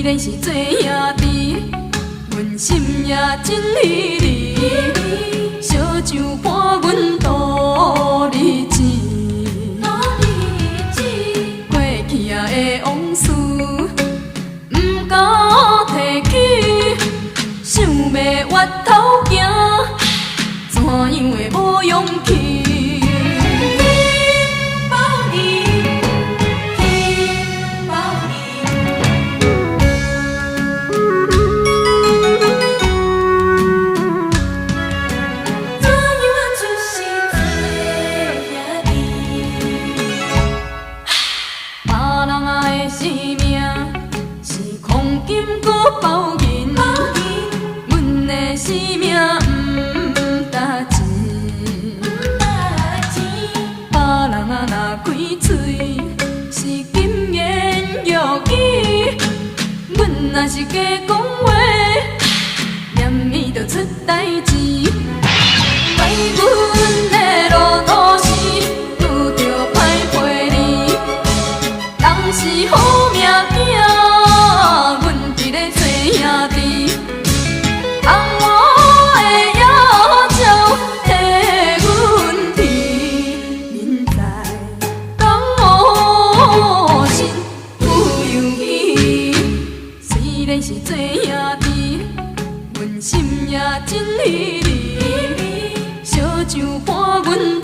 虽然是做兄弟，阮心也真稀离。烧酒伴阮度日子，过去仔的往事，毋敢提起。想要越头行，怎样会无勇气？包银，阮的生命毋值钱。别人若开嘴是金言玉语，阮若是假讲话，念伊就出代志。爱阮的路途是拄着歹陪你，人是好命囝。兄弟，红我的要求替阮提，恁知讲无心有犹豫。虽然是做兄弟，阮心也真稀离。烧酒伴阮。